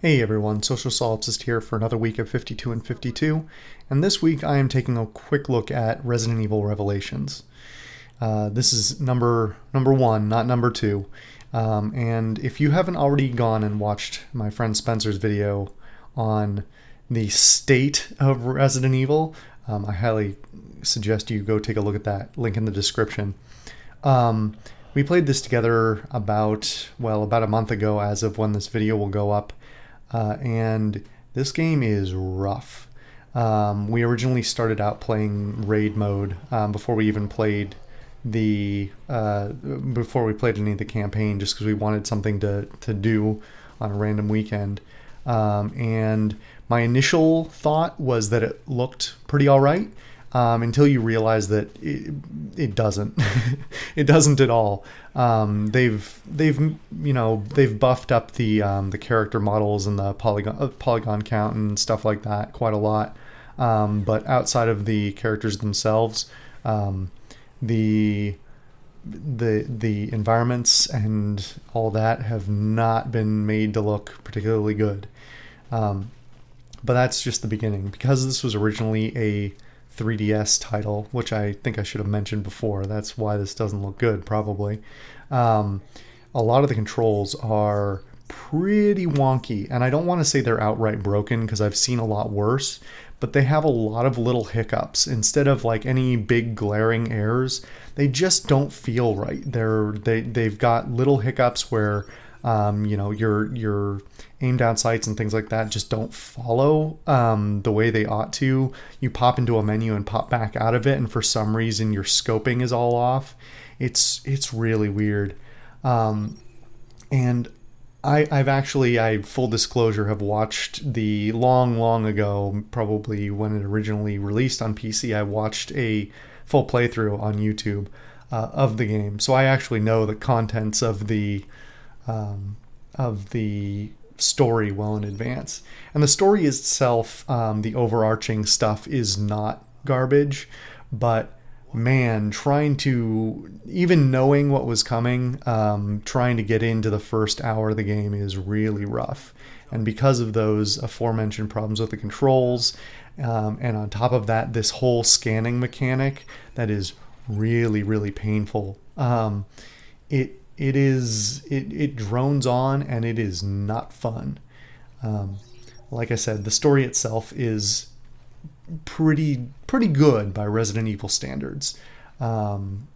Hey everyone, Social Solipsist here for another week of 52 and 52, and this week I am taking a quick look at Resident Evil Revelations. This is number one, not number two, and if you haven't already gone and watched my friend Spencer's video on the state of Resident Evil, I highly suggest you go take a look at that, link in the description. We played this together about a month ago as of when this video will go up. And this game is rough. We originally started out playing raid mode before we even played before we played any of the campaign, just because we wanted something to do on a random weekend. And my initial thought was that it looked pretty all right. Until you realize that it doesn't. It doesn't at all. They've buffed up the character models and the polygon count and stuff like that quite a lot. But outside of the characters themselves, the environments and all that have not been made to look particularly good. But that's just the beginning, because this was originally a 3DS title, which I think I should have mentioned before. That's why this doesn't look good, probably. A lot of the controls are pretty wonky, and I don't want to say they're outright broken, because I've seen a lot worse, but they have a lot of little hiccups. Instead of like any big glaring errors, they just don't feel right. They've got little hiccups where your aim down sights and things like that just don't follow the way they ought to. You pop into a menu and pop back out of it, and for some reason your scoping is all off. It's really weird. And I full disclosure, have watched the long ago, probably when it originally released on PC, I watched a full playthrough on YouTube of the game. So I actually know the contents of the story well in advance. And the story itself, the overarching stuff, is not garbage, but man, even knowing what was coming, trying to get into the first hour of the game is really rough. And because of those aforementioned problems with the controls, and on top of that, this whole scanning mechanic that is really painful, it drones on, and it is not fun. Like I said, the story itself is pretty good by Resident Evil standards, and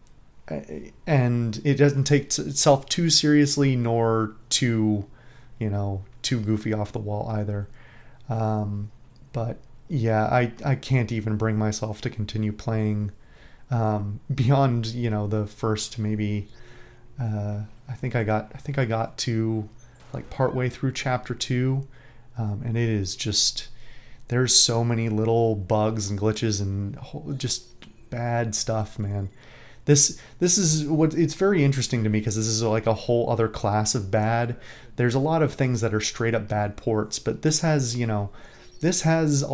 it doesn't take itself too seriously, nor too goofy off the wall either. But yeah, I can't even bring myself to continue playing beyond the first maybe. I think I got to like partway through chapter 2, and it is just, there's so many little bugs and glitches and just bad stuff, man. This is what, it's very interesting to me, because this is like a whole other class of bad. There's a lot of things that are straight up bad ports, but this has a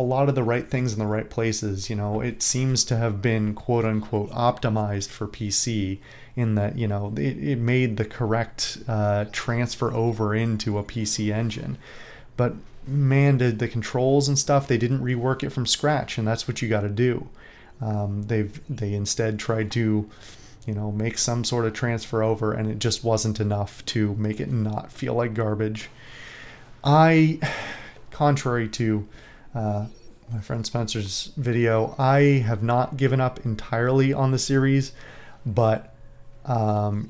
lot of the right things in the right places. It seems to have been quote unquote optimized for PC, in that it made the correct transfer over into a PC engine. But man, did the controls and stuff, they didn't rework it from scratch, and that's what you got to do. They instead tried to make some sort of transfer over, and it just wasn't enough to make it not feel like garbage. Contrary to my friend Spencer's video, I have not given up entirely on the series, but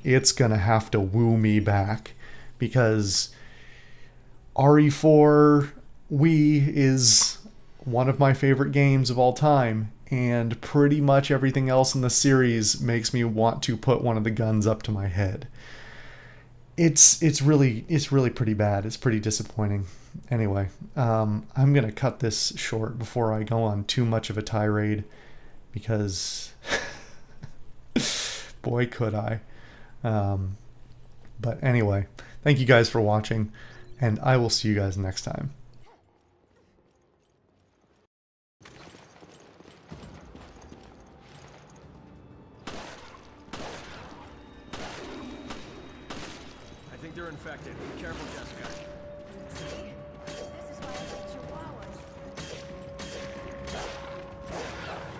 it's gonna have to woo me back, because RE4 Wii is one of my favorite games of all time, and pretty much everything else in the series makes me want to put one of the guns up to my head. It's really pretty bad. It's pretty disappointing. Anyway, I'm gonna cut this short before I go on too much of a tirade, because boy could I. But anyway, thank you guys for watching, and I will see you guys next time.